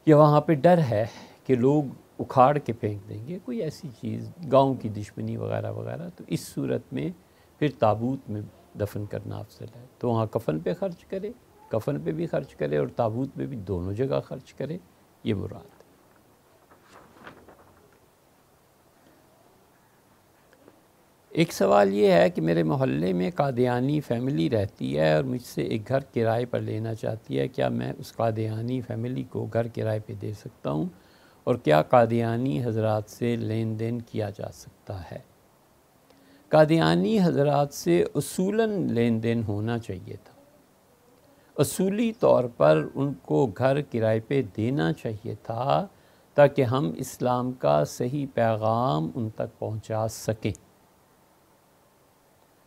یا وہاں پہ ڈر ہے کہ لوگ اکھاڑ کے پھینک دیں گے، کوئی ایسی چیز، گاؤں کی دشمنی وغیرہ وغیرہ، تو اس صورت میں پھر تابوت میں دفن کرنا افضل ہے۔ تو وہاں کفن پہ خرچ کرے، کفن پہ بھی خرچ کرے اور تابوت میں بھی، دونوں جگہ خرچ کرے، یہ مراد ہے۔ ایک سوال یہ ہے کہ میرے محلے میں قادیانی فیملی رہتی ہے اور مجھ سے ایک گھر کرائے پر لینا چاہتی ہے، کیا میں اس قادیانی فیملی کو گھر کرائے پہ دے سکتا ہوں، اور کیا قادیانی حضرات سے لین دین کیا جا سکتا ہے؟ قادیانی حضرات سے اصولاً لین دین ہونا چاہیے تھا، اصولی طور پر ان کو گھر کرائے پہ دینا چاہیے تھا تاکہ ہم اسلام کا صحیح پیغام ان تک پہنچا سکیں۔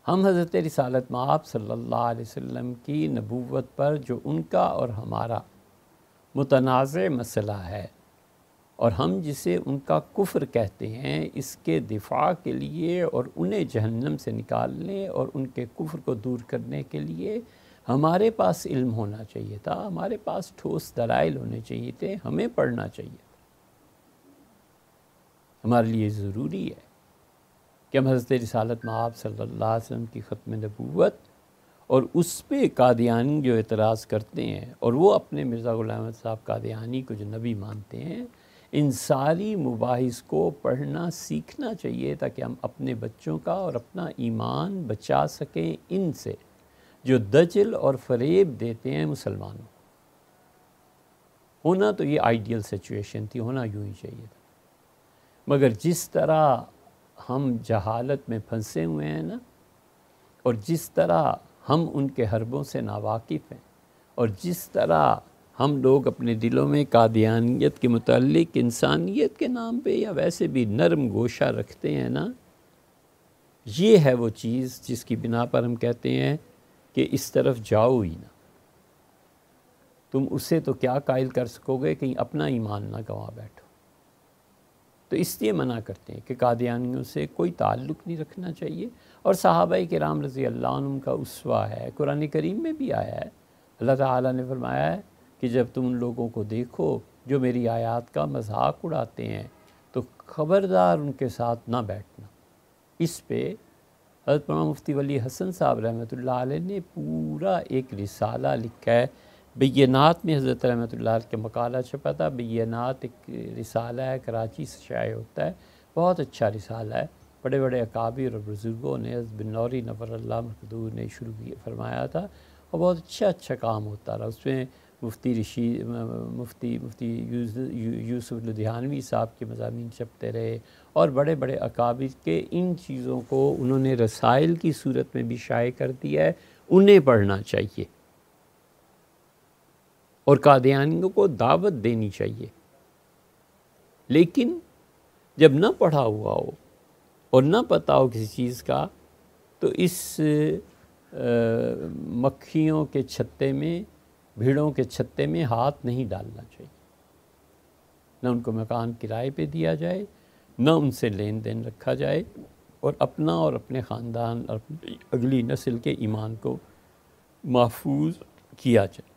ہم حضرت رسالت مآب صلی اللہ علیہ وسلم کی نبوت پر جو ان کا اور ہمارا متنازع مسئلہ ہے، اور ہم جسے ان کا کفر کہتے ہیں، اس کے دفاع کے لیے اور انہیں جہنم سے نکالنے اور ان کے کفر کو دور کرنے کے لیے ہمارے پاس علم ہونا چاہیے تھا، ہمارے پاس ٹھوس دلائل ہونے چاہیے تھے، ہمیں پڑھنا چاہیے تھا۔ ہمارے لیے ضروری ہے کہ ہم حضرت رسالت مآب صلی اللہ علیہ وسلم کی ختم نبوت اور اس پہ قادیانی جو اعتراض کرتے ہیں، اور وہ اپنے مرزا غلام احمد صاحب قادیانی کو جو نبی مانتے ہیں، ان ساری مباحث کو پڑھنا سیکھنا چاہیے تاکہ ہم اپنے بچوں کا اور اپنا ایمان بچا سکیں ان سے جو دجل اور فریب دیتے ہیں مسلمانوں۔ ہونا تو یہ آئیڈیل سچویشن تھی، ہونا یوں ہی چاہیے تھا، مگر جس طرح ہم جہالت میں پھنسے ہوئے ہیں نا، اور جس طرح ہم ان کے حربوں سے ناواقف ہیں، اور جس طرح ہم لوگ اپنے دلوں میں قادیانیت کے متعلق انسانیت کے نام پہ یا ویسے بھی نرم گوشہ رکھتے ہیں نا، یہ ہے وہ چیز جس کی بنا پر ہم کہتے ہیں کہ اس طرف جاؤ ہی نہ۔ تم اسے تو کیا قائل کر سکو گے، کہیں اپنا ایمان نہ گنوا بیٹھو۔ تو اس لیے منع کرتے ہیں کہ قادیانیوں سے کوئی تعلق نہیں رکھنا چاہیے، اور صحابہ کرام رضی اللہ عنہم کا اسوہ ہے، قرآن کریم میں بھی آیا ہے، اللہ تعالیٰ نے فرمایا ہے کہ جب تم ان لوگوں کو دیکھو جو میری آیات کا مذاق اڑاتے ہیں تو خبردار ان کے ساتھ نہ بیٹھنا۔ اس پہ حضرت مولانا مفتی ولی حسن صاحب رحمۃ اللہ علیہ نے پورا ایک رسالہ لکھا ہے، بینات میں حضرت رحمۃ اللہ علیہ کا مقالہ چھپا تھا، بینات ایک رسالہ ہے، کراچی سے شائع ہوتا ہے، بہت اچھا رسالہ ہے، بڑے بڑے اکابر اور بزرگوں نے، حضرت بن نوری نور اللہ مرقدہ نے شروع فرمایا تھا، اور بہت اچھا کام ہوتا رہا۔ اس میں مفتی یوسف لدھیانوی صاحب کے مضامین چھپتے رہے، اور بڑے بڑے اکابر کے ان چیزوں کو انہوں نے رسائل کی صورت میں بھی شائع کر دیا ہے، انہیں پڑھنا چاہیے اور قادیانیوں کو دعوت دینی چاہیے۔ لیکن جب نہ پڑھا ہوا ہو اور نہ پتہ ہو کسی چیز کا، تو اس مکھیوں کے چھتے میں، بھیڑوں کے چھتے میں ہاتھ نہیں ڈالنا چاہیے، نہ ان کو مکان کرائے پہ دیا جائے، نہ ان سے لین دین رکھا جائے، اور اپنا اور اپنے خاندان اور اگلی نسل کے ایمان کو محفوظ کیا جائے۔